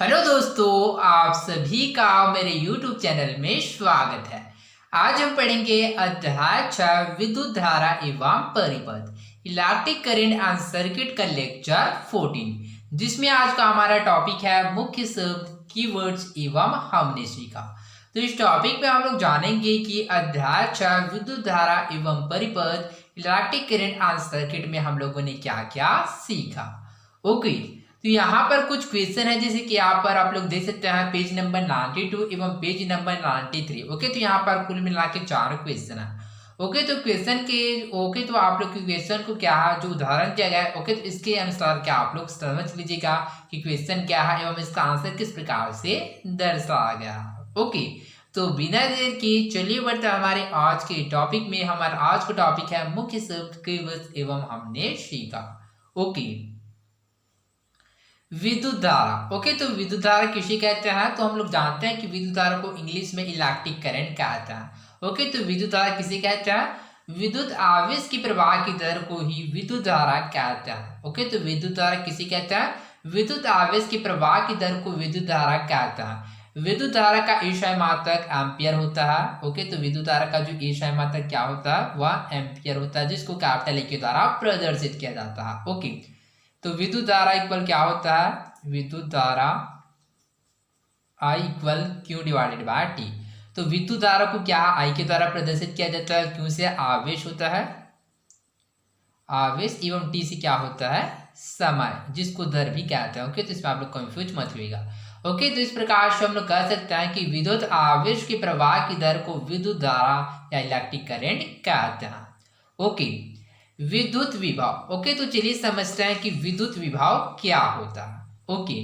Hello दोस्तों, आप सभी का मेरे YouTube चैनल में स्वागत है। आज हम पढ़ेंगे अध्याय 6 विद्युत धारा एवं परिपथ इलेक्ट्रिक करंट एंड सर्किट का लेक्चर 14, जिसमें आज का हमारा टॉपिक है मुख्य शब्द, कीवर्ड्स एवं हमने सीखा। तो इस टॉपिक में हम लोग जानेंगे कि अध्याय 6 विद्युत धारा एवं परिपथ इलेक्ट्रिक करंट एंड सर्किट में हम लोगों ने क्या क्या सीखा। ओके, तो यहाँ पर कुछ क्वेश्चन है, जैसे कि यहाँ पर आप लोग देख सकते हैं पेज नंबर 92 एवं पेज नंबर 93। ओके, तो यहाँ पर कुल मिला के 4 क्वेश्चन है। ओके, तो क्वेश्चन के तो आप लोग क्वेश्चन को क्या है जो उदाहरण दिया गया है, ओके, तो इसके अनुसार क्या आप लोग समझ लीजिएगा कि क्वेश्चन क्या है एवं इसका आंसर किस प्रकार से दर्शाया गया है। ओके, तो बिना देर के चलिए बढ़ते हमारे आज के टॉपिक में। हमारा आज का टॉपिक है मुख्य शब्द, कीवर्ड्स एवं हमने सीखा। ओके, विद्युत धारा। ओके, तो विद्युत धारा किसे कहते हैं, तो हम लोग जानते हैं कि विद्युत धारा को इंग्लिश में इलेक्ट्रिक करंट कहते हैं। ओके, तो विद्युत धारा किसे कहते हैं, विद्युत आवेश की प्रवाह की दर को ही विद्युत धारा कहते हैं। ओके, तो विद्युत धारा किसे कहते हैं, विद्युत आवेश की प्रवाह की दर को विद्युत धारा कहते हैं। विद्युत धारा का ईसाई मात्रक एम्पियर होता है। ओके, तो विद्युत धारा का जो ईसाई मात्रक क्या होता है, वह एम्पियर होता है, जिसको कैपिटल ए के द्वारा प्रदर्शित किया जाता है। ओके, तो विद्युत धारा इक्वल क्या होता है, विद्युत धारा I equal Q divided by T। तो विद्युत धारा को क्या I के द्वारा प्रदर्शित किया जाता है, Q से आवेश होता है, आवेश, एवं T से क्या होता है, समय, जिसको दर भी कहते हैं। ओके, तो इसमें आप लोग कंफ्यूज मत होइएगा। ओके, तो इस प्रकार से हम लोग कह सकते हैं कि विद्युत आवेश के प्रवाह की दर को विद्युत धारा या इलेक्ट्रिक करंट कहते हैं। ओके, विद्युत विभव। ओके, तो चलिए समझते हैं कि विद्युत विभव क्या होता है। ओके,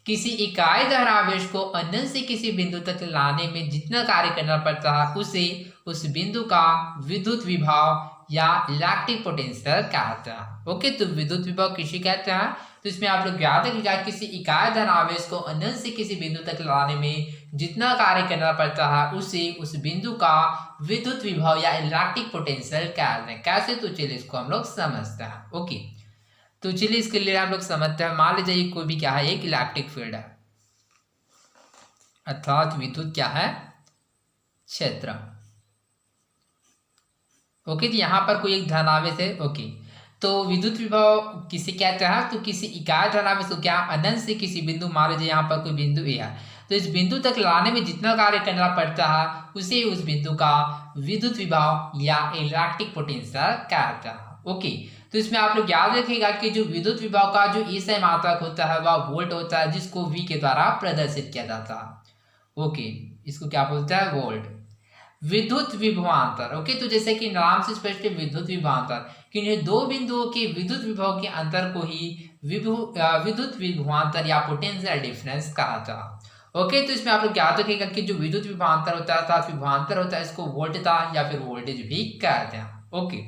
किसी इकाई धनावेश को अनंत से किसी बिंदु तक लाने में जितना कार्य करना पड़ता है उसे उस बिंदु का विद्युत विभव या इलेक्ट्रिक पोटेंशियल कहते हैं। ओके, तो विद्युत विभव किसे कहते हैं, तो इसमें आप लोग याद रखिएगा किसी इकाई धनावेश को अनंत से किसी बिंदु तक लाने में जितना कार्य करना पड़ता है उसे उस बिंदु का विद्युत विभव या इलेक्ट्रिक पोटेंशियल कहते हैं। कैसे, तो चलिए इसको हम लोग समझते हैं। ओके, तो चलिए इसके लिए हम लोग समझते हैं। मान लीजिए कोई भी क्या है, एक इलेक्ट्रिक फील्ड है, अर्थात विद्युत क्या है, क्षेत्र। ओके, तो यहाँ पर कोई एक धनावेश है। ओके, तो विद्युत विभव किसे कहते हैं, तो किसी इकाई धनावेश को क्या अनंत से किसी बिंदु, मान लीजिए यहाँ पर कोई बिंदु ए है, तो इस बिंदु तक लाने में जितना कार्य करना पड़ता है उसे उस बिंदु का विद्युत विभव या इलेक्ट्रिक पोटेंशियल कहते हैं। ओके, तो इसमें आप लोग याद रखिएगा कि जो विद्युत विभव का जो ईसाई मात्रक होता है वह वोल्ट होता है, जिसको V के द्वारा प्रदर्शित किया जाता है। ओके, इसको क्या बोलता है, वोल्ट। विद्युत विभवांतर। ओके, तो जैसे कि नाम से स्पष्ट है, विद्युत विभवांतर कि दो बिंदुओं के विद्युत विभव के अंतर को ही विद्युत विभवांतर या पोटेंशियल डिफरेंस कहा जाता है। ओके, तो इसमें आप लोग याद रखिएगा कि जो विद्युत विभवांतर होता है अर्थात विभवांतर होता है, इसको वोल्टता या फिर वोल्टेज भी कहते हैं। ओके,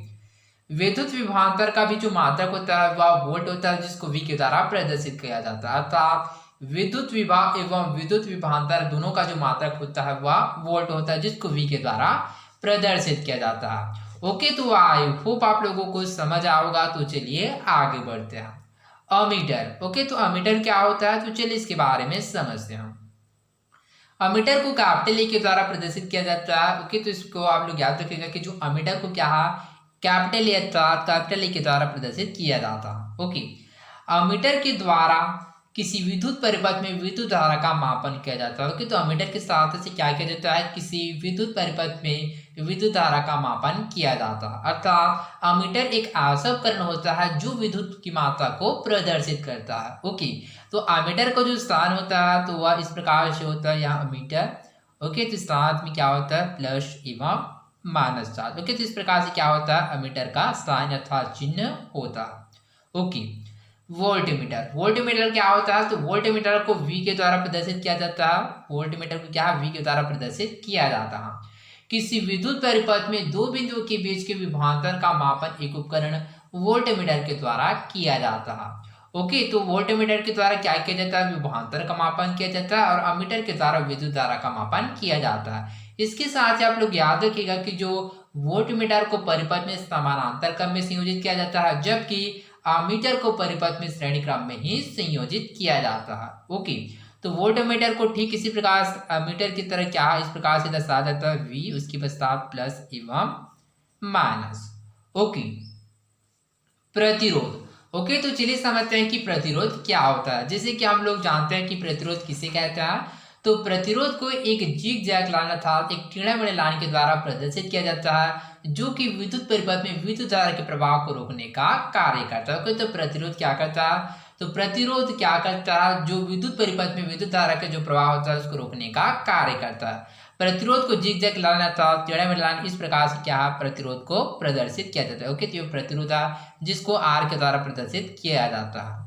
विद्युत विभवांतर का भी जो मात्रक होता है वह वोल्ट होता है, जिसको V के द्वारा प्रदर्शित किया जाता है। अर्थात विद्युत विभव एवं विद्युत विभवांतर दोनों का जो मात्रक होता है वह वोल्ट होता है, जिसको V के द्वारा प्रदर्शित किया जाता है। ओके, तो आई होप आप लोगों को समझ आओगा। तो चलिए आगे बढ़ते हैं। अमीटर। ओके, तो अमीटर क्या होता है, तो चलिए इसके बारे में समझते हैं। अमीटर को कैपिटल ए के द्वारा प्रदर्शित किया जाता है। ओके, तो इसको आप लोग याद रखिएगा कि जो अमीटर को क्या है, कैपिटल ए के द्वारा प्रदर्शित किया जाता है। ओके, अमीटर के द्वारा किसी विद्युत परिपथ में विद्युत धारा का मापन किया जाता है। ओके, तो अमीटर के साथ से क्या किया जाता है, किसी विद्युत परिपथ में विद्युत धारा का मापन किया जाता है। अर्थात अमीटर एक ऐसा उपकरण होता है जो विद्युत की मात्रा को प्रदर्शित करता है। ओके, तो अमीटर का जो स्थान होता है तो वह इस प्रकार से होता है, यहाँ अमीटर। ओके, तो स्थान में क्या होता है, प्लस एवं माइनस चार्ज। ओके, तो इस प्रकार से क्या होता है, अमीटर का साइन अर्थात चिन्ह होता है। Okay, voltmeter. वोल्टमीटर क्या होता है, तो वोल्टमीटर को V के द्वारा प्रदर्शित किया जाता है। वोल्टमीटर को क्या है, V के द्वारा प्रदर्शित किया जाता है। किसी विद्युत परिपथ में दो बिंदुओं के बीच के विभवांतर का मापन एक उपकरण वोल्टमीटर के द्वारा किया जाता है। ओके, तो वोल्टमीटर के द्वारा क्या किया जाता है, विभवांतर का मापन किया जाता है, और अमीटर के द्वारा विद्युत धारा का मापन किया जाता है। इसके साथ ही आप लोग याद रखिएगा कि जो वोल्टमीटर को परिपथ में समानांतर क्रम में संयोजित किया जाता है, जबकि अमीटर को परिपथ में श्रेणी क्रम में ही संयोजित किया जाता है। ओके, तो वोल्टमीटर को ठीक इसी प्रकार मीटर की तरह क्या इस प्रकार से दर्शाया जाता है, V उसके पश्चात प्लस एवं माइनस। ओके, प्रतिरोध। ओके, तो चलिए समझते हैं कि प्रतिरोध क्या होता है। जैसे कि हम लोग जानते हैं कि प्रतिरोध किसे कहते हैं, तो प्रतिरोध को एक जिग जैग लाइन अर्थात एक टेढ़े मेढ़े लाइन के द्वारा प्रदर्शित किया जाता है, जो कि विद्युत परिपथ में विद्युत धारा के प्रवाह को रोकने का कार्य करता है। ओके, तो प्रतिरोध क्या करता है, तो प्रतिरोध क्या करता है, जो विद्युत परिपथ में विद्युत धारा का जो प्रवाह होता है उसको रोकने का कार्य करता है। प्रतिरोध को जिग जैग लाइन अर्थात टेढ़े मेढ़े लाइन इस प्रकार से क्या है, प्रतिरोध को प्रदर्शित किया जाता है। ओके, तो ये प्रतिरोध है जिसको आर के द्वारा प्रदर्शित किया जाता है।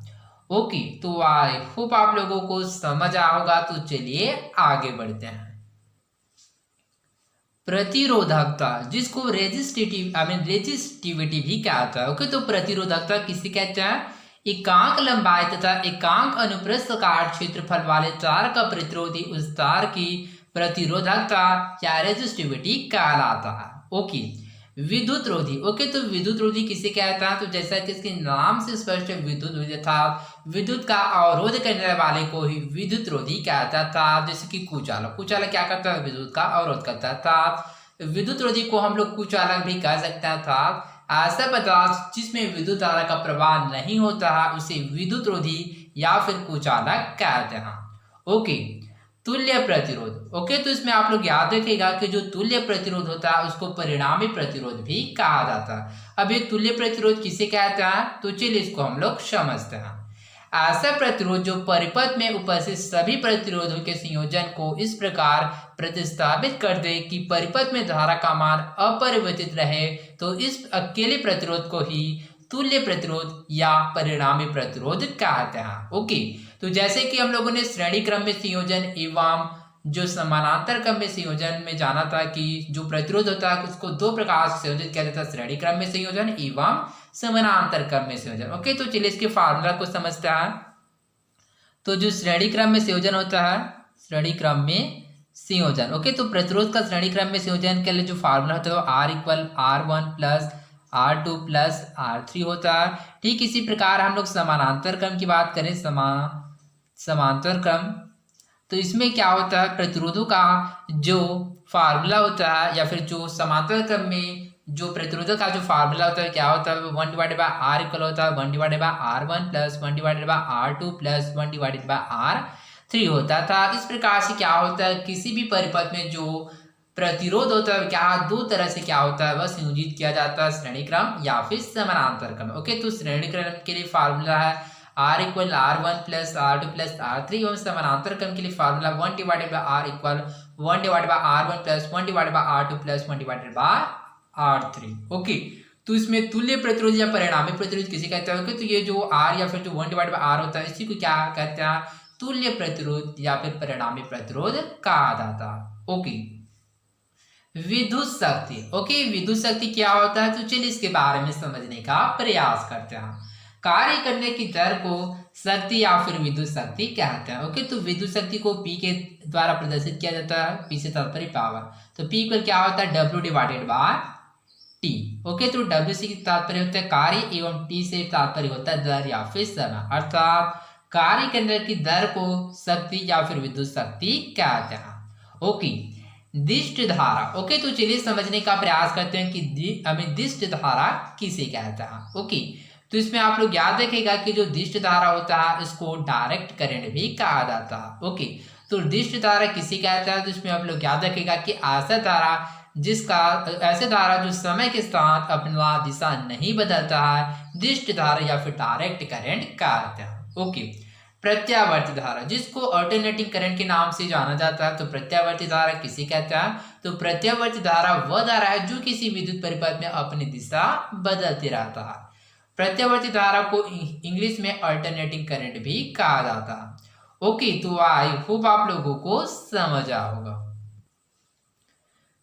ओके, तो आई होप आप लोगों को समझ आया होगा। तो चलिए आगे बढ़ते हैं। प्रतिरोधकता, जिसको रेजिस्टिविटी भी कहता है। ओके, तो प्रतिरोधकता किसे कहते हैं, एकांक लंबाई तथा एकांक अनुप्रस्थ काट क्षेत्रफल वाले तार का प्रतिरोधी उस तार की प्रतिरोधकता या रेजिस्टिविटी कहलाता है। ओके, विद्युत रोधी। ओके, तो विद्युत रोधी किसे कहता है, तो जैसा कि इसके नाम से स्पष्ट है, विद्युत रोधी अर्थात विद्युत का अवरोध करने वाले को ही विद्युत रोधी कहता था। जैसे कि कुचालक, कुचालक क्या करता है, विद्युत का अवरोध करता था। विद्युत रोधी को हम लोग कुचालक भी कह सकते हैं था। ऐसा पदार्थ जिसमें विद्युत धारा का प्रवाह नहीं होता है उसे विद्युत रोधी या फिर कुचालक कहते हैं। ओके, तुल्य प्रतिरोध। ओके, तो इसमें आप लोग याद रखिएगा कि जो तुल्य प्रतिरोध होता है उसको परिणामी प्रतिरोध भी कहा जाता है। अब ये तुल्य प्रतिरोध किसे कहते हैं, तो चलिए इसको हम लोग समझते हैं। ऐसा प्रतिरोध जो परिपथ में उपस्थित सभी प्रतिरोधों के संयोजन को इस प्रकार प्रतिस्थापित कर दे कि परिपथ में धारा का मान अपरिवर्तित रहे, तो इस अकेले प्रतिरोध को ही तुल्य प्रतिरोध या परिणामी प्रतिरोध कहते हैं। ओके, तो जैसे कि हम लोगों ने श्रेणी क्रम में संयोजन एवं जो समानांतर क्रम में संयोजन में जाना था कि जो प्रतिरोध होता है उसको दो प्रकार से संयोजित किया जाता है, श्रेणी क्रम में संयोजन एवं समानांतर क्रम में संयोजन। ओके, तो चलिए इसके फार्मूला को समझते हैं। तो जो श्रेणी क्रम में संयोजन होता है, श्रेणी क्रम में संयोजन। ओके, तो प्रतिरोध का श्रेणी क्रम में संयोजन के लिए जो फार्मूला होता है वो R equal R1 plus R2 plus R3 होता है। ठीक इसी प्रकार हम लोग समानांतर क्रम की बात करें, समांतर क्रम, तो इसमें क्या होता है, प्रतिरोधों का जो फार्मूला होता है या फिर जो समांतर क्रम में जो प्रतिरोधों का जो फार्मूला होता है क्या होता है, 1 डिवाइडेड बाय R इक्वल होता है 1 divided by R1 plus 1 divided by R2 plus 1 divided by R3 होता था। इस प्रकार से क्या होता है, किसी भी परिपथ में जो प्रतिरोध होता है क्या दो तरह से क्या होता है वह संयोजित किया जाता है, श्रेणी क्रम या फिर समानांतर क्रम। ओके, तो श्रेणी क्रम के लिए फार्मूला है R equal R1 plus R2 plus R3 और समानांतर क्रम के लिए formula 1 divided bye R equal 1 divided by R1 plus 1 divided by R2 plus 1 divided by R3। Okay, तो इसमें तुल्य प्रतिरोध या परिणामी प्रतिरोध किसे कहते हैं, तो ये जो R या फिर जो 1 डिवाइडेड बाय R होता है इसी को क्या कहते हैं, तुल्य प्रतिरोध या फिर परिणामी प्रतिरोध कहा जाता है। ओके, विद्युत शक्ति। ओके, विद्युत शक्ति क्या होता है, तो चलिए इसके बारे में समझने का प्रयास करते हैं। कार्य करने की दर को शक्ति या फिर विद्युत शक्ति कहते हैं। ओके, तो विद्युत शक्ति को P के द्वारा प्रदर्शित किया जाता है, P से तात्पर्य पावर, तो P इक्वल क्या होता है, W divided by T। Okay, तो W से तात्पर्य होता है कार्य एवं T से तात्पर्य होता है दर या फिर समय, अर्थात कार्य करने की दर को शक्ति या फिर विद्युत शक्ति कहते हैं। ओके, दिष्ट धारा। ओके, तो चलिए समझने का प्रयास करते हैं कि हमें दिष्ट धारा किसे कहते हैं। ओके, तो इसमें आप लोग याद रखेगा कि जो दिष्ट धारा होता है इसको डायरेक्ट करंट भी कहा जाता है। ओके, तो दिष्ट धारा किसे कहता है, तो इसमें आप लोग याद रखेगा कि ऐसा धारा जो समय के साथ अपना दिशा नहीं बदलता है, दिष्ट धारा या फिर डायरेक्ट करंट कहते हैं। ओके, प्रत्यावर्ती धारा, जिसको अल्टरनेटिंग करंट के नाम से जाना जाता है, तो प्रत्यावर्ती धारा किसे कहता है, तो प्रत्यावर्ती धारा वह धारा है जो किसी विद्युत परिपथ में अपनी दिशा बदलते रहता है। प्रत्यावर्ती धारा को इंग्लिश में अल्टरनेटिंग करंट भी कहा जाता है। ओके, तो आई होप आप लोगों को समझ आया होगा।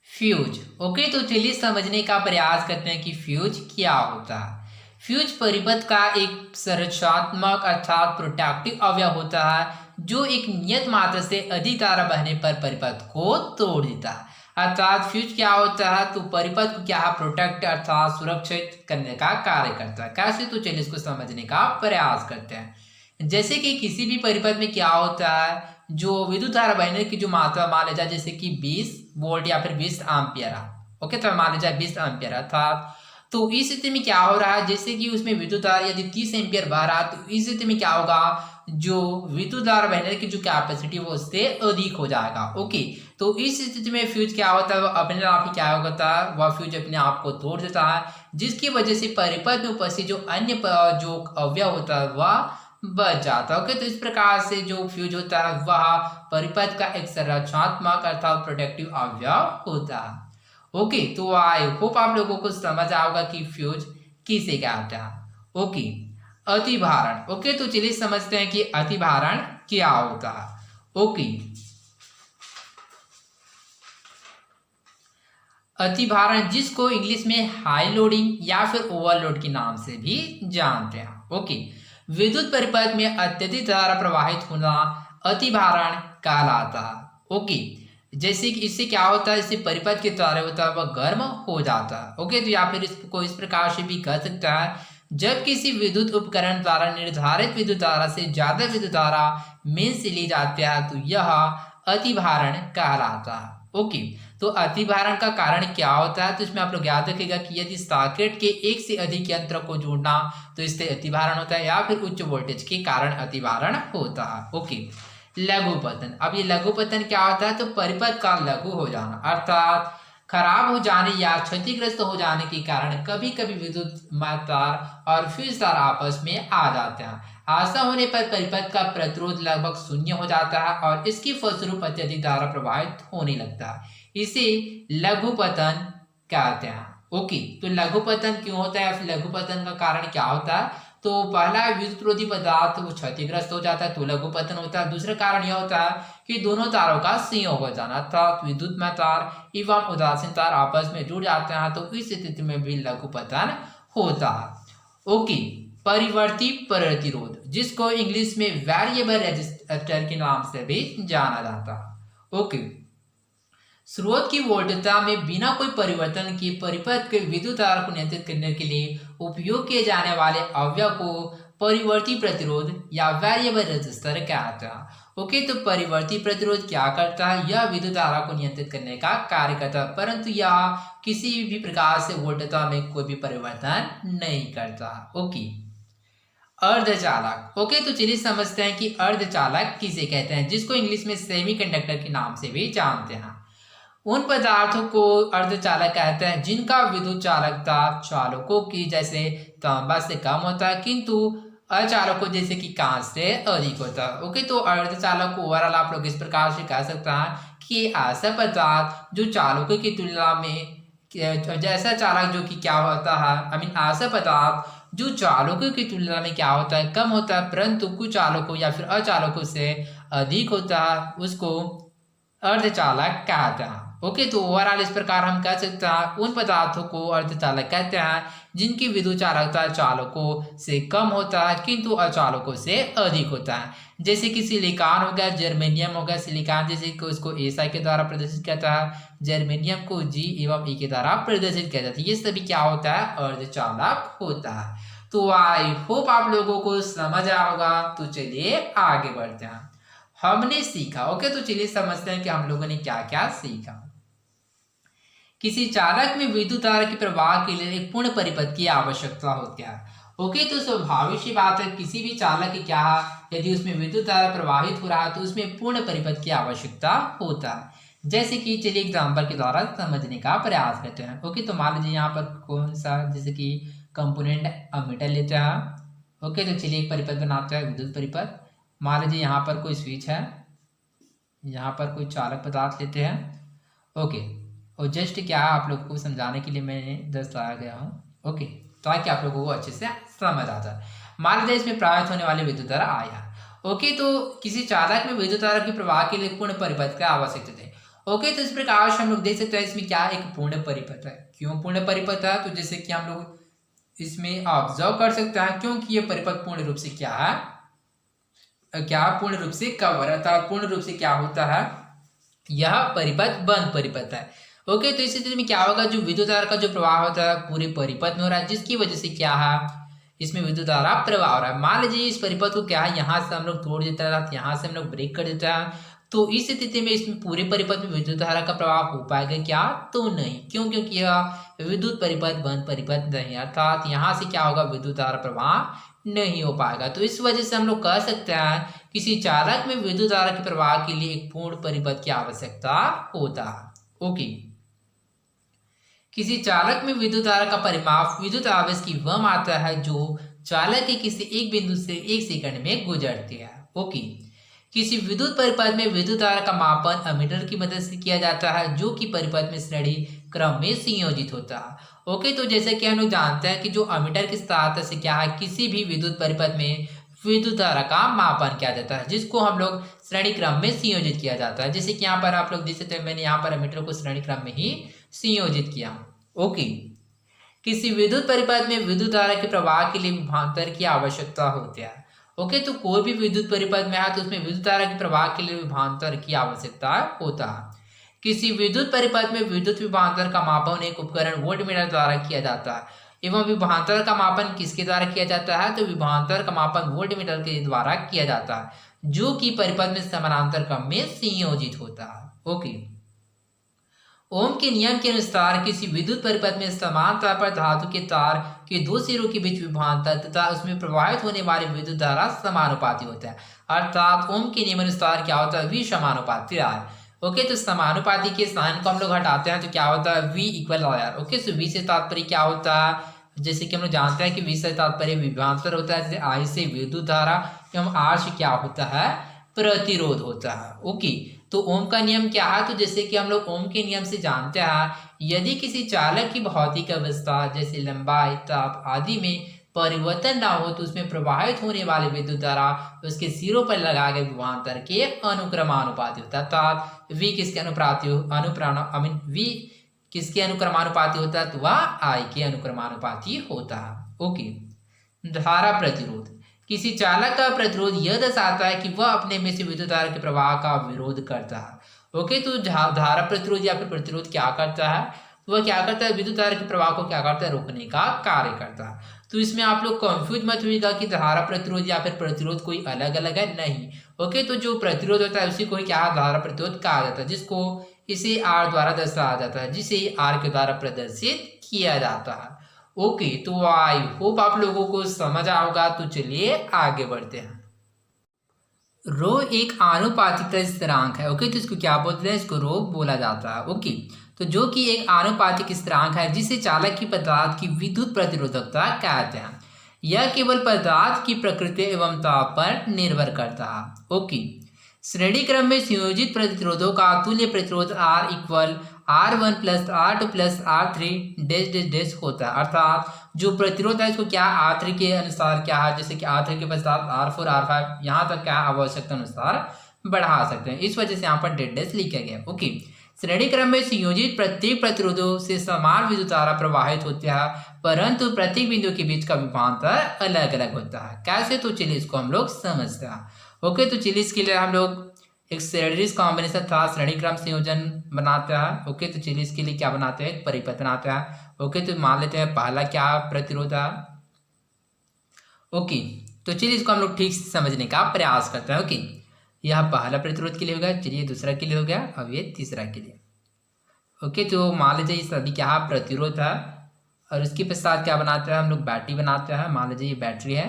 फ्यूज। ओके, तो चलिए समझने का प्रयास करते हैं कि फ्यूज क्या होता है। फ्यूज परिपथ का एक संरचनात्मक अर्थात प्रोटेक्टिव अवयव होता है जो एक नियत मात्रा से अधिक धारा बहने पर परिपथ को तोड़ देता है। अर्थात फ्यूज क्या होता है, तो परिपथ को क्या प्रोटेक्ट अर्थात सुरक्षित करने का कार्य करता है। कैसे, तो चलिए इसको समझने का प्रयास करते हैं। जैसे कि किसी भी परिपथ में क्या होता है, जो विद्युत धारा बहने की जो मात्रा मान लिया जाए जैसे कि 20 वोल्ट या फिर 20 एम्पियर। ओके, तो मान लिया जाए 20 एम्पियर अर्थात, तो इस स्थिति में क्या हो रहा है, जैसे कि उसमें विद्युत धारा यदि 30 एम्पियर बह रहा है, तो इस स्थिति में क्या होगा, जो विद्युत धारा बहने की जो कैपेसिटी वो उससे अधिक हो जाएगा। ओके, तो इस स्थिति में फ्यूज क्या होता है, वो अपने आप ही क्या होता है, वह फ्यूज अपने आप को तोड़ देता है, जिसकी वजह से परिपथ में उपस्थित जो अन्य जो अवयव होता है वह बच जाता है। ओके, तो इस प्रकार से जो फ्यूज होता है वह परिपथ का एक संरचनात्मक अर्थात प्रोटेक्टिव अवयव होता है। ओके, तो आई होप आप लोगों को समझ आओगा कि फ्यूज किसे कहते हैं। ओके, अतिभारण। ओके, तो चलिए समझते हैं कि अतिभारण क्या होता है। ओके, अतिभारण जिसको इंग्लिश में हाई लोडिंग या फिर ओवरलोड के नाम से भी जानते हैं। ओके, विद्युत परिपथ में अत्यधिक धारा प्रवाहित होना अतिभारण कहलाता है। ओके, जैसे कि इससे क्या होता है, इससे परिपथ के तारे होता है वह गर्म हो जाता है। ओके, तो या फिर इसको इस प्रकार से भी कह सकता है, जब किसी विद्युत उपकरण द्वारा निर्धारित विद्युत धारा से ज्यादा विद्युत धारा मेन से ली जाती है तो यह अतिभारण कहलाता है। ओके, तो अतिभारण का कारण क्या होता है, तो इसमें आप लोग याद रखिएगा कि यदि सॉकेट के एक से अधिक यंत्र को जोड़ना तो इससे अतिभारण होता है, या फिर उच्च वोल्टेज के कारण अतिभारण होता है। ओके, लघुपतन। अब ये लघुपतन क्या होता है, तो परिपथ का लघु हो जाना अर्थात खराब हो जाने या क्षतिग्रस्त हो जाने के कारण कभी कभी विद्युत तार और फ्यूज तार आपस में आ जाते हैं। ऐसा होने पर परिपथ का प्रतिरोध लगभग शून्य हो जाता है और इसकी फलस्वरूप अत्यधिक धारा प्रवाहित होने लगता है। इसे लघुपतन कहते हैं। ओके, तो लघुपतन क्यों होता है, फिर लघुपतन का कारण क्या होता है, तो पहला विद्युतरोधी पदार्थ वो क्षतिग्रस्त हो जाता है तो लघुपतन होता है। दूसरा कारण यह होता है कि दोनों तारों का संयोग हो जाना अर्थात विद्युत में तार एवं उदासीन तार आपस में जुड़ जाते हैं, तो इस स्थिति में भी लघुपतन होता है। ओके, परिवर्ती प्रतिरोध जिसको इंग्लिश में वेरिएबल रेजिस्टर के नाम से भी जाना जाता है। ओके, स्रोत की वोल्टता में बिना कोई परिवर्तन के परिपथ के विद्युत धारा को नियंत्रित करने के लिए उपयोग किए जाने वाले अवयव को परिवर्ती प्रतिरोध या वेरिएबल रेजिस्टर कहते हैं। ओके, तो परिवर्ती प्रतिरोध क्या करता है, यह विद्युत धारा को नियंत्रित करने का कार्य करता है, परंतु यह किसी भी प्रकार से वोल्टता में कोई भी परिवर्तन नहीं करता। ओके, अर्धचालक। ओके, तो चलिए समझते हैं कि अर्धचालक किसे कहते हैं, जिसको इंग्लिश में सेमीकंडक्टर के नाम से भी जानते हैं। उन पदार्थों को अर्धचालक कहते हैं जिनका विद्युत चालकता चालकों की जैसे तांबा से कम होता है किंतु अचालकों जैसे कि कांच से अधिक होता है। ओके, तो अर्धचालक को ओवरऑल आप लोग इस प्रकार से कह सकते हैं कि ऐसा पदार्थ जो चालकों की तुलना में जैसा चालक जो कि क्या होता है, ऐसा पदार्थ जो चालकों की तुलना में क्या होता है, कम होता है, परंतु कुछ चालकों या फिर अचालकों से अधिक होता है, उसको अर्धचालक कहते हैं। ओके, तो ओवरऑल इस प्रकार हम कह सकते हैं उन पदार्थों को अर्धचालक कहते हैं जिनकी विद्युत चालकता चालकों से कम होता है किंतु अचालकों से अधिक होता है, जैसे कि सिलिकॉन हो गया, जर्मेनियम हो गया। सिलिकॉन जैसे कि उसको एसआई के द्वारा प्रदर्शित किया जाता है, जर्मेनियम को जी एवं ई के द्वारा प्रदर्शित किया जाता है। ये सभी क्या होता है, अर्धचालक होता है। तो आई होप आप लोगों को समझ आया होगा। तो चलिए आगे बढ़ते हैं। हमने सीखा। ओके, तो चलिए समझते हैं कि हम लोगों ने क्या क्या सीखा। किसी चालक में विद्युत धारा के प्रवाह के लिए एक पूर्ण परिपथ की आवश्यकता होती है। ओके, तो स्वाभाविक सी बात है, किसी भी चालक की क्या यदि उसमें विद्युत धारा प्रवाहित हो रहा है तो उसमें पूर्ण परिपथ की आवश्यकता होता है। जैसे कि चलिए एग्जाम्पल के द्वारा समझने का प्रयास करते हैं। ओके, तो मान लीजिए यहाँ पर कौन सा जैसे कि कंपोनेंट अमीटर लेते हैं। ओके, तो चलिए एक परिपथ बनाते हैं, विद्युत परिपथ। मान लीजिए यहाँ पर कोई स्विच है, यहाँ पर कोई चालक पदार्थ लेते हैं। ओके, और जस्ट क्या आप लोगों को समझाने के लिए मैंने दर्शाया गया हूँ। ओके, ताकि आप लोगों को अच्छे से समझ आ जाए। मान लीजिए इसमें प्रवाहित होने वाली विद्युत धारा आया। ओके, तो किसी चालक में विद्युत धारा के प्रवाह के लिए पूर्ण परिपथ का आवश्यकता है। ओके, तो इस प्रकार से हम लोग देख सकते हैं इसमें क्या एक पूर्ण परिपथ है। क्यों पूर्ण परिपथ है, तो जैसे कि हम लोग इसमें ऑब्जर्व कर सकते हैं क्योंकि ये परिपथ पूर्ण रूप से क्या है, क्या पूर्ण रूप से कवर अर्थात पूर्ण रूप से क्या होता है, यह परिपथ बंद परिपथ है। ओके, तो इस स्थिति में क्या होगा, जो विद्युत धारा का जो प्रवाह होता है पूरे परिपथ में हो रहा है, जिसकी वजह से क्या है, इसमें विद्युत धारा प्रवाह हो रहा है। मान लीजिए इस परिपथ को क्या है, यहाँ से हम लोग तोड़ देता है, यहाँ से हम लोग ब्रेक कर देता है, तो इस स्थिति में इसमें पूरे परिपथ में विद्युत धारा का प्रवाह हो पाएगा क्या? तो नहीं। क्यों? क्योंकि यह विद्युत परिपथ बंद परिपथ नहीं, अर्थात यहाँ से क्या होगा, विद्युत धारा प्रवाह नहीं हो पाएगा। तो इस वजह से हम लोग कह सकते हैं किसी चालक में विद्युत धारा के प्रवाह के लिए एक पूर्ण परिपथ की आवश्यकता होता है। ओके, किसी चालक में विद्युत धारा का परिमाप विद्युत आवेश की वह मात्रा है जो चालक के किसी एक बिंदु से 1 सेकंड में गुजरती है। ओके, किसी विद्युत परिपथ में विद्युत धारा का मापन अमीटर की मदद से किया जाता है जो कि परिपथ में श्रेणी क्रम में संयोजित होता है। ओके, तो जैसे कि हम लोग जानते हैं कि जो अमीटर की सहायता से क्या है, किसी भी विद्युत परिपथ में विद्युत धारा का मापन किया जाता है जिसको हम लोग श्रेणी क्रम में संयोजित किया जाता है। जैसे कि यहाँ पर आप लोग देख सकते हैं, मैंने यहाँ पर अमीटर को श्रेणी क्रम में ही संयोजित किया। ओके, किसी विद्युत परिपथ में विद्युत धारा के प्रवाह के लिए विभवांतर की आवश्यकता होती है। ओके, तो कोई भी विद्युत परिपथ में है तो उसमें विद्युत धारा के प्रवाह के लिए विभवांतर की आवश्यकता होता है। किसी विद्युत परिपथ में विद्युत विभवांतर का मापन एक उपकरण वोल्टमीटर द्वारा किया जाता है। एवं विभवांतर का मापन किसके द्वारा किया जाता है? तो विभवांतर का मापन वोल्टमीटर के द्वारा किया जाता है जो कि परिपथ में समानांतर क्रम में संयोजित होता है। ओके, ओम के नियम के अनुसार किसी विद्युत परिपथ में समान तार पर धातु के तार के दो सिरों के बीच विभवांतर तथा उसमें प्रवाहित होने वाली विद्युत धारा समानुपाती होता है। अर्थात ओम के नियम अनुसार क्या होता है? V समानुपाती आर। ओके, तो समानुपाती के साइन को हम लोग हटाते हैं तो क्या होता है? V equal R. Okay, so V से तात्पर्य क्या होता है? जैसे कि हम लोग जानते हैं कि V से तात्पर्य विभवांतर होता है, जैसे I से विद्युत धारा एवं R से क्या होता है? प्रतिरोध होता है। ओके, तो ओम का नियम क्या है? तो जैसे कि हम लोग ओम के नियम से जानते हैं, यदि किसी चालक की भौतिक अवस्था जैसे लंबाई, ताप आदि में परिवर्तन ना हो तो उसमें प्रवाहित होने वाली विद्युत धारा उसके सिरों पर लगाए गए विभवांतर के अनुक्रमानुपाती होता है। अर्थात V किसके V किसके अनुक्रमानुपाती होता है? तो वह I के अनुक्रमानुपाती होता है। ओके, धारा प्रतिरोध किसी चालक का प्रतिरोध यह दर्शाता है कि वह अपने में से विद्युत धारा के प्रवाह का विरोध करता है। ओके, तो धारा प्रतिरोध या फिर प्रतिरोध क्या करता है? वह क्या करता है? विद्युत धारा के प्रवाह को क्या करता है? रोकने का कार्य करता है। तो इसमें आप लोग कंफ्यूज मत होइएगा कि धारा प्रतिरोध या फिर प्रतिरोध कोई अलग अलग है, नहीं। ओके, तो जो प्रतिरोध होता है उसी को ही क्या धारा प्रतिरोध कहा जाता है, जिसको इसे R द्वारा दर्शाया जाता है, जिसे R के द्वारा प्रदर्शित किया जाता है। ओके, तो आई होप आप लोगों को समझ आओगा। तो चलिए आगे बढ़ते हैं। रो एक आनुपातिकता स्थिरांक है। ओके, तो इसको क्या बोलते हैं? इसको रो बोला जाता है। ओके, तो जो कि एक आनुपातिक स्थिरांक है जिसे चालक की पदार्थ की विद्युत प्रतिरोधकता कहते हैं। यह केवल पदार्थ की प्रकृति एवं ताप पर निर्भर करता है। ओके, श्रेणी क्रम में संयोजित प्रतिरोधों का तुल्य प्रतिरोध R equal R1 plus R2 plus R3 dash dash dash होता है। अर्थात जो प्रतिरोध है इसको क्या R3 के अनुसार क्या है, जैसे कि R3 के पश्चात R4 R5 यहाँ तक क्या आवश्यकता अनुसार बढ़ा सकते हैं, इस वजह से यहाँ पर डैश डैश लिखा गया। ओके, श्रेणी क्रम में संयोजित प्रत्येक प्रतिरोधों से समान विद्युत धारा प्रवाहित होती है, परंतु प्रत्येक बिंदु के बीच का विभवांतर अलग अलग होता है। कैसे? तो चलिए इसको हम लोग समझते हैं। ओके, तो चलिए इसके लिए हम लोग एक सीरीज कॉम्बिनेशन था श्रेणी क्रम संयोजन बनाते हैं। ओके, तो चलिए इसके लिए क्या बनाते हैं? एक परिपथ बनाते हैं। ओके, तो मान लेते हैं पहला क्या प्रतिरोध है। ओके, तो चलिए इसको हम लोग ठीक से समझने का प्रयास करते हैं। ओके, यह पहला प्रतिरोध के लिए हो गया, चलिए दूसरा के लिए हो गया, अब ये तीसरा के लिए। ओके, तो मान लीजिए इस सभी क्या प्रतिरोध है और इसके पश्चात क्या बनाते हैं हम लोग? बैटरी बनाते हैं। मान लीजिए ये बैटरी है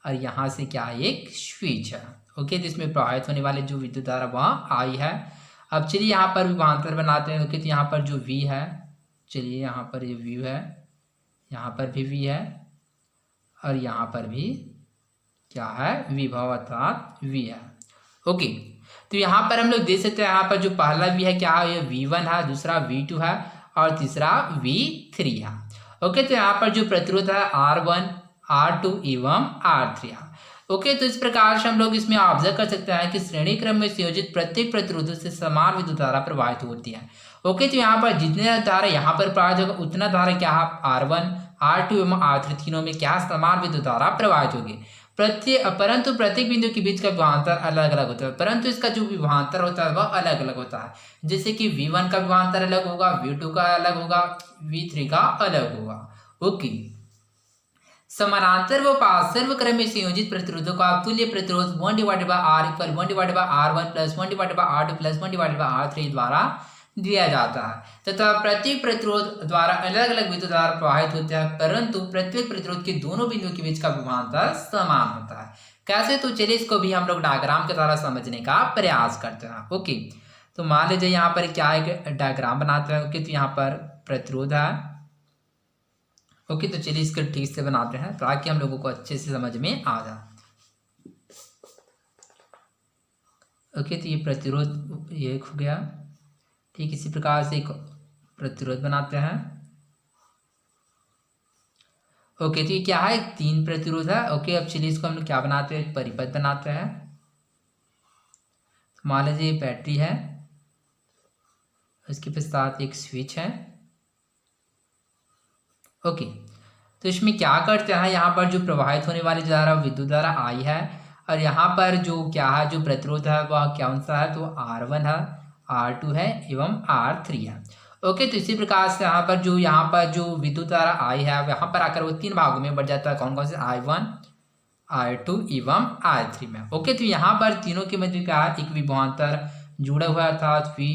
और यहाँ से क्या है? एक स्विच है। ओके, तो इसमें प्रवाहित होने वाले जो विद्युत धारा वहाँ आई है। अब चलिए यहाँ पर विभवांतर बनाते हैं। ओके, तो यहाँ पर जो V है, चलिए यहाँ पर ये V है, यहाँ पर भी V है और यहाँ पर भी क्या है? विभव अर्थात V है। ओके, तो यहाँ पर हम लोग देख सकते हैं, यहाँ पर जो पहला V है क्या है? ये V1 है, दूसरा V2 है और तीसरा V3 है। ओके, तो यहाँ पर जो प्रतिरोध है R1 R2 एवं R3 है। ओके, तो इस प्रकार से हम लोग इसमें ऑब्जर्व कर सकते हैं कि श्रेणी क्रम में संयोजित प्रत्येक प्रतिरोध से समान विद्युत धारा प्रवाहित होती है। ओके, तो यहाँ पर जितने धारा यहाँ पर प्रवाहित होगा उतना धारा क्या है? R1 R2 एवं R3 तीनों में क्या समान विद्युत धारा प्रवाहित होगी। परंतु प्रत्येक बिंदु के बीच का विभवांतर अलग अलग होता है, परंतु इसका जो विभवांतर होता है वह अलग अलग होता है। जैसे कि V1 का विभवांतर अलग होगा, V2 का अलग होगा, V3 का अलग होगा। ओके, समानांतर व पार्श्व क्रम में संयोजित प्रतिरोधों का तुल्य प्रतिरोध 1 divided by R equal 1 divided by R1 plus 1 divided by R2 plus 1 divided by R3 द्वारा दिया जाता है तथा प्रत्येक प्रतिरोध द्वारा अलग अलग विद्युत धारा प्रवाहित होते हैं, परंतु प्रत्येक प्रतिरोध के दोनों बिंदुओं के बीच का विभवांतर समान होता है। कैसे? तो चलिए इसको भी हम लोग डायग्राम के द्वारा समझने का प्रयास करते हैं। ओके, तो मान लीजिए यहाँ पर क्या एक डायग्राम बनाते हैं। ओके, तो यहाँ पर प्रतिरोध है। ओके, तो चलिए इसको ठीक से बनाते हैं ताकि हम लोगों को अच्छे से समझ में आ जाए। ओके, तो ये प्रतिरोध ये एक हो गया। ठीक इसी प्रकार से एक प्रतिरोध बनाते हैं। ओके, तो ये क्या है? 3 प्रतिरोध है। ओके, अब चलिए इसको हम लोग क्या बनाते हैं? एक परिपथ बनाते हैं। मान लीजिए ये बैटरी है, उसके पश्चात एक स्विच है। ओके, तो इसमें क्या करते हैं? यहाँ पर जो प्रवाहित होने वाली धारा विद्युत धारा आई है, और यहाँ पर जो क्या है, जो प्रतिरोध है वह कौन सा है? तो R1 है, R2 है एवं R3 है। ओके, तो इसी प्रकार से यहाँ पर जो विद्युत धारा आई है यहाँ पर आकर वो 3 भागों में बढ़ जाता है। कौन कौन से? I1, I2 एवं I3 में। ओके, तो यहाँ पर तीनों के मध्य क्या है? एक विभवांतर जुड़ा हुआ अर्थात V,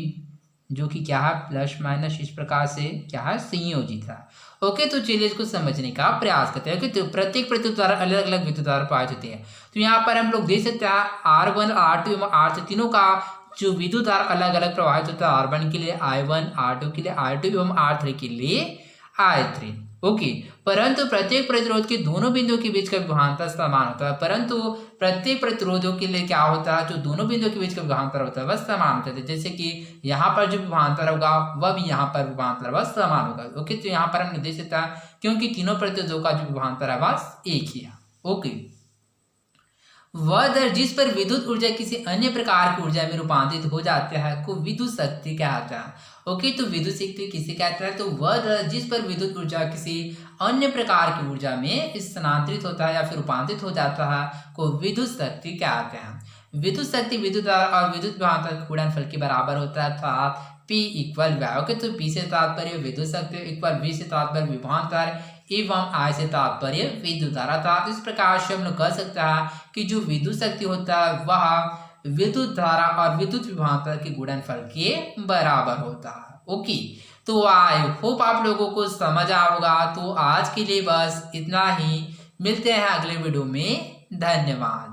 जो कि क्या है? प्लस माइनस इस प्रकार से क्या है? संयोजित है। ओके, तो चलिए इसको समझने का प्रयास करते हैं कि तो प्रत्येक प्रतिरोध द्वारा अलग अलग विद्युत धारा प्रवाहित होती है। तो यहाँ पर हम लोग देख सकते हैं R1, R2 एवं R3 तीनों का जो विद्युत धारा अलग अलग प्रवाहित होता है। R1 के लिए I1, R2 के लिए I2 एवं R3 के लिए I3। ओके, परंतु प्रत्येक प्रतिरोध के दोनों बिंदुओं के बीच का विभवांतर समान होता है। परंतु प्रत्येक प्रतिरोधों के लिए क्या होता है? जो दोनों बिंदुओं के बीच का विभवांतर होता है वह समान होता है। जैसे कि यहाँ पर जो विभवांतर होगा वह भी यहाँ पर विभवांतर वह समान होगा। ओके, तो यहाँ पर हमने देख सकता है क्योंकि तीनों प्रतिरोधों का जो विभवांतर है वह एक ही है। ओके, वह दर जिस पर विद्युत ऊर्जा किसी अन्य प्रकार की ऊर्जा में रूपांतरित हो जाते हैं को विद्युत शक्ति कहते हैं। ओके, तो विद्युत शक्ति किसे कहते हैं? तो वह दर जिस पर विद्युत ऊर्जा किसी अन्य प्रकार की ऊर्जा में स्थानांतरित होता है या फिर रूपांतरित हो जाता है को विद्युत शक्ति कहते हैं। विद्युत शक्ति विद्युत धारा और विद्युत विभवांतर के गुणनफल के बराबर होता है अर्थात P इक्वल V। ओके, तो P से तात्पर्य विद्युत शक्ति इक्वल V से तात्पर्य विभवांतर एवं I से तात्पर्य विद्युत धारा था। इस प्रकार से हम लोग कह सकते हैं कि जो विद्युत शक्ति होता है वह विद्युत धारा और विद्युत विभवांतर के गुणनफल के बराबर होता है। ओके, तो आई होप आप लोगों को समझ आया होगा। तो आज के लिए बस इतना ही, मिलते हैं अगले वीडियो में। धन्यवाद।